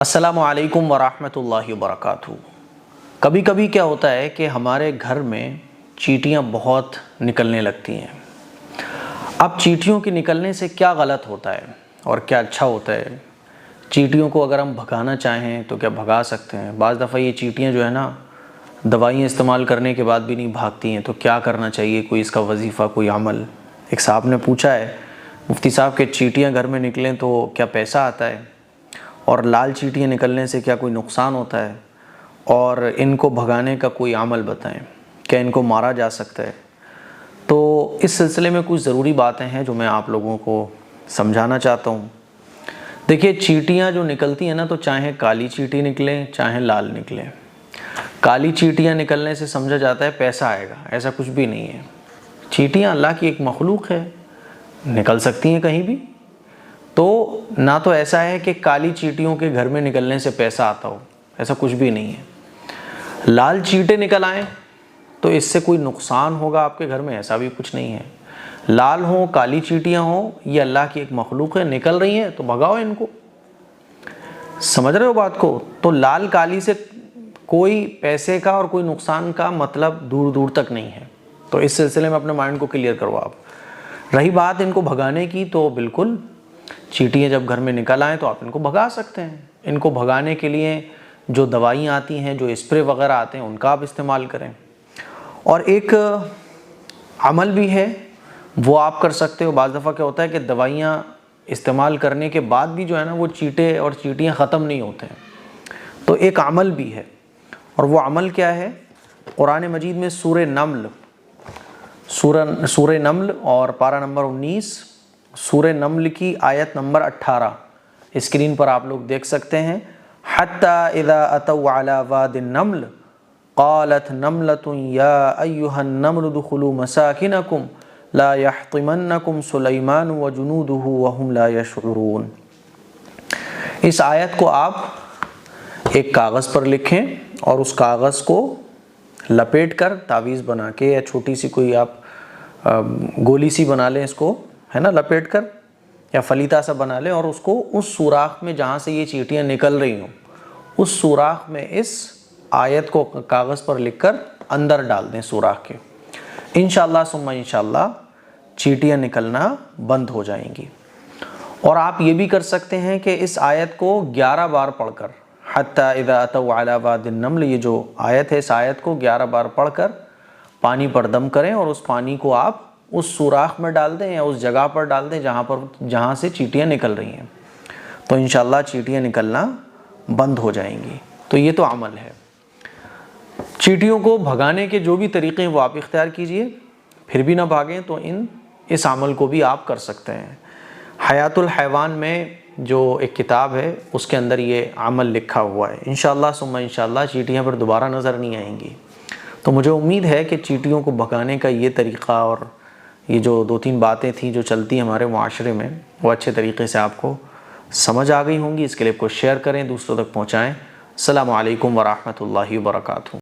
अस्सलामु अलैकुम वरहमतुल्लाहि वबरकातुहू। कभी कभी क्या होता है कि हमारे घर में चींटियाँ बहुत निकलने लगती हैं। अब चींटियों के निकलने से क्या गलत होता है और क्या अच्छा होता है? चींटियों को अगर हम भगाना चाहें तो क्या भगा सकते हैं? बाज़ दफ़ा ये चींटियाँ जो है ना, दवाइयाँ इस्तेमाल करने के बाद भी नहीं भागती हैं, तो क्या करना चाहिए? कोई इसका वजीफ़ा, कोई अमल? एक साहब ने पूछा है मुफ्ती साहब के चींटियाँ घर में निकलें तो क्या पैसा आता है, और लाल चींटियाँ निकलने से क्या कोई नुकसान होता है, और इनको भगाने का कोई अमल बताएं, क्या इनको मारा जा सकता है? तो इस सिलसिले में कुछ ज़रूरी बातें हैं जो मैं आप लोगों को समझाना चाहता हूँ। देखिए, चींटियाँ जो निकलती हैं ना, तो चाहे काली चींटी निकले चाहे लाल निकले, काली चींटियाँ निकलने से समझा जाता है पैसा आएगा, ऐसा कुछ भी नहीं है। चींटियाँ अल्लाह की एक मखलूक है, निकल सकती हैं कहीं भी। तो ना तो ऐसा है कि काली चींटियों के घर में निकलने से पैसा आता हो, ऐसा कुछ भी नहीं है। लाल चींटे निकल आए तो इससे कोई नुकसान होगा आपके घर में, ऐसा भी कुछ नहीं है। लाल हो, काली चींटियां हो, ये अल्लाह की एक मखलूक है, निकल रही हैं तो भगाओ इनको। समझ रहे हो बात को? तो लाल काली से कोई पैसे का और कोई नुकसान का मतलब दूर दूर तक नहीं है। तो इस सिलसिले में अपने माइंड को क्लियर करो आप। रही बात इनको भगाने की, तो बिल्कुल चींटियाँ जब घर में निकल आएँ तो आप इनको भगा सकते हैं। इनको भगाने के लिए जो दवाइयाँ आती हैं, जो स्प्रे वगैरह आते हैं, उनका आप इस्तेमाल करें। और एक अमल भी है, वो आप कर सकते हो। बाज़ दफ़ा क्या होता है कि दवाइयाँ इस्तेमाल करने के बाद भी जो है ना, वो चींटे और चींटियाँ ख़त्म नहीं होते हैं। तो एक अमल भी है, और वो अमल क्या है? कुरान मजीद में सूरह नम्ल और पारा नंबर 19, सूरह नम्ल की आयत नंबर 18 स्क्रीन पर आप लोग देख सकते हैं। हत्ता इज़ा अतौ अला वादिन नम्ल क़ालत नम्लतुन या अय्युहन नम्ल उदखुलू मसाकिनकुम ला यहतिमन्नकुम सुलैमान व जुनूदुहु व हुम ला यशउरून। इस आयत को आप एक कागज़ पर लिखें और उस कागज़ को लपेट कर तावीज़ बना के, या छोटी सी कोई आप गोली सी बना लें, इसको है ना लपेट कर, या फलीता सा बना लें, और उसको उस सुराख में जहाँ से ये चींटियाँ निकल रही हों, उस सुराख में इस आयत को कागज़ पर लिखकर अंदर डाल दें सुराख के। इंशाअल्लाह सुम्मा इंशाअल्लाह चींटियाँ निकलना बंद हो जाएंगी। और आप ये भी कर सकते हैं कि इस आयत को 11 बार पढ़कर, हत्ता इज़ा अतौ अला वादिन नम्ल, ये जो आयत है, इस आयत को 11 बार पढ़कर पानी पर दम करें, और उस पानी को आप उस सुराख में डाल दें या उस जगह पर डाल दें जहाँ से चींटियाँ निकल रही हैं। तो इंशाअल्लाह चींटियाँ निकलना बंद हो जाएंगी। तो ये तो अमल है। चींटियों को भगाने के जो भी तरीक़े हैं वो आप इख्तियार कीजिए, फिर भी ना भागें तो इस अमल को भी आप कर सकते हैं। हयातुल हैवान में जो एक किताब है, उसके अंदर ये अमल लिखा हुआ है। इंशाअल्लाह सुम्मा इंशाअल्लाह चींटियाँ पर दोबारा नज़र नहीं आएंगी। तो मुझे उम्मीद है कि चींटियों को भगाने का ये तरीक़ा और ये जो 2-3 बातें थी जो चलती हमारे माशरे में, वो अच्छे तरीक़े से आपको समझ आ गई होंगी। इसके लिए आपको शेयर करें, दूसरों तक पहुँचाएँ। अस्सलामु अलैकुम वरहमतुल्लाहि वबरकातुहू।